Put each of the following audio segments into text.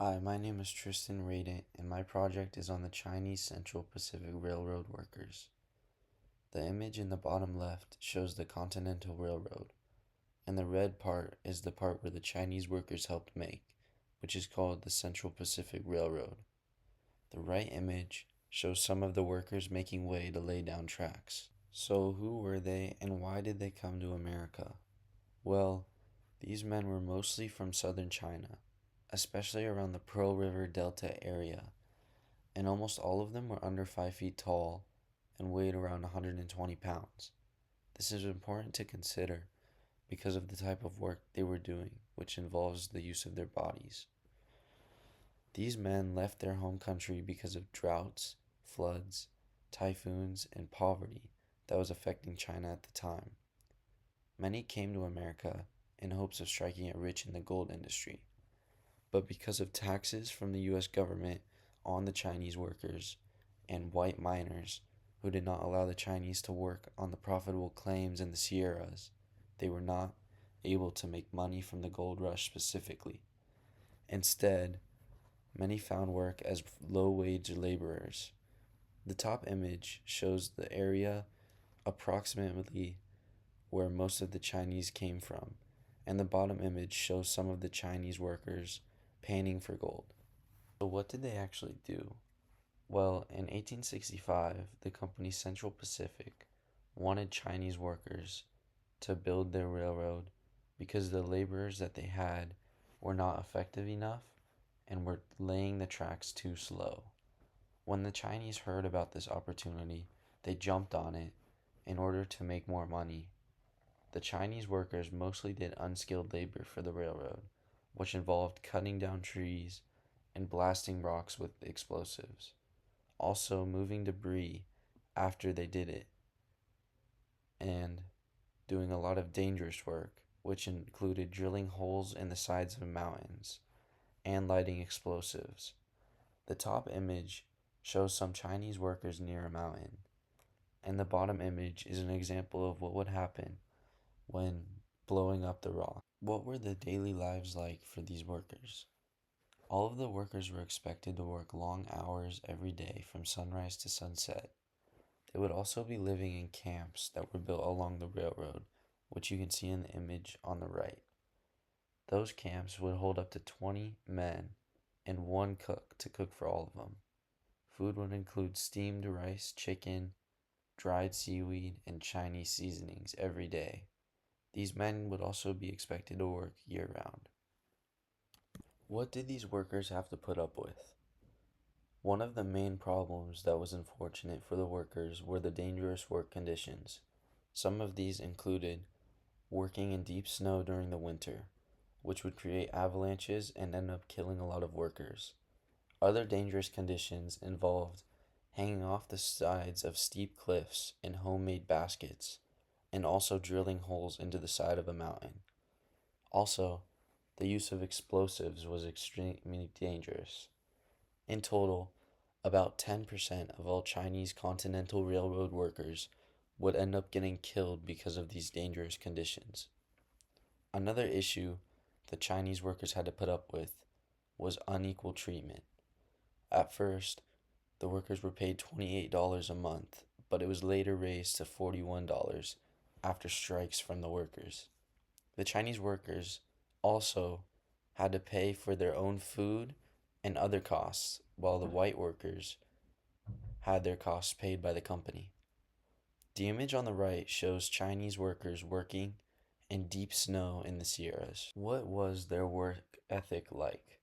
Hi, my name is Tristan Radent, and my project is on the Chinese Central Pacific Railroad workers. The image in the bottom left shows the Continental Railroad, and the red part is the part where the Chinese workers helped make, which is called the Central Pacific Railroad. The right image shows some of the workers making way to lay down tracks. So, who were they and why did they come to America? Well, these men were mostly from southern China, especially around the Pearl River Delta area, and almost all of them were under 5 feet tall and weighed around 120 pounds. This is important to consider because of the type of work they were doing, which involves the use of their bodies. These men left their home country because of droughts, floods, typhoons, and poverty that was affecting China at the time. Many came to America in hopes of striking it rich in the gold industry, but because of taxes from the US government on the Chinese workers and white miners who did not allow the Chinese to work on the profitable claims in the Sierras, they were not able to make money from the gold rush specifically. Instead, many found work as low wage laborers. The top image shows the area approximately where most of the Chinese came from, and the bottom image shows some of the Chinese workers panning for gold. So, what did they actually do? Well, in 1865, the company Central Pacific wanted Chinese workers to build their railroad because the laborers that they had were not effective enough and were laying the tracks too slow. When the Chinese heard about this opportunity, they jumped on it in order to make more money. The Chinese workers mostly did unskilled labor for the railroad, which involved cutting down trees and blasting rocks with explosives. Also, moving debris after they did it, and doing a lot of dangerous work, which included drilling holes in the sides of mountains and lighting explosives. The top image shows some Chinese workers near a mountain, and the bottom image is an example of what would happen when blowing up the rock. What were the daily lives like for these workers? All of the workers were expected to work long hours every day from sunrise to sunset. They would also be living in camps that were built along the railroad, which you can see in the image on the right. Those camps would hold up to 20 men and one cook to cook for all of them. Food would include steamed rice, chicken, dried seaweed, and Chinese seasonings every day. These men would also be expected to work year round. What did these workers have to put up with? One of the main problems that was unfortunate for the workers were the dangerous work conditions. Some of these included working in deep snow during the winter, which would create avalanches and end up killing a lot of workers. Other dangerous conditions involved hanging off the sides of steep cliffs in homemade baskets, and also drilling holes into the side of a mountain. Also, the use of explosives was extremely dangerous. In total, about 10% of all Chinese Continental Railroad workers would end up getting killed because of these dangerous conditions. Another issue the Chinese workers had to put up with was unequal treatment. At first, the workers were paid $28 a month, but it was later raised to $41 after strikes from the workers. The Chinese workers also had to pay for their own food and other costs, while the white workers had their costs paid by the company. The image on the right shows Chinese workers working in deep snow in the Sierras. What was their work ethic like?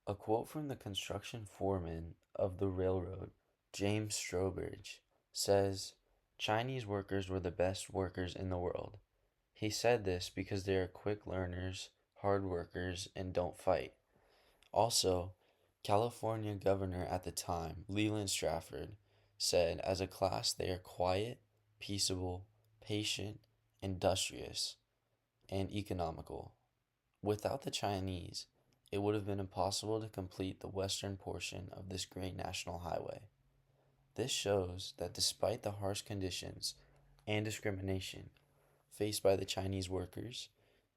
A quote from the construction foreman of the railroad, James Strobridge, says, Chinese workers were the best workers in the world. He said this because they are quick learners, hard workers, and don't fight. Also, California governor at the time, Leland Stratford, said as a class they are quiet, peaceable, patient, industrious, and economical. Without the Chinese, it would have been impossible to complete the western portion of this great national highway. This shows that despite the harsh conditions and discrimination faced by the Chinese workers,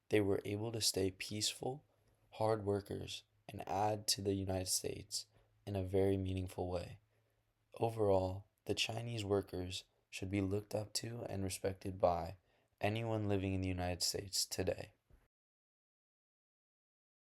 they were able to stay peaceful, hard workers, and add to the United States in a very meaningful way. Overall, the Chinese workers should be looked up to and respected by anyone living in the United States today.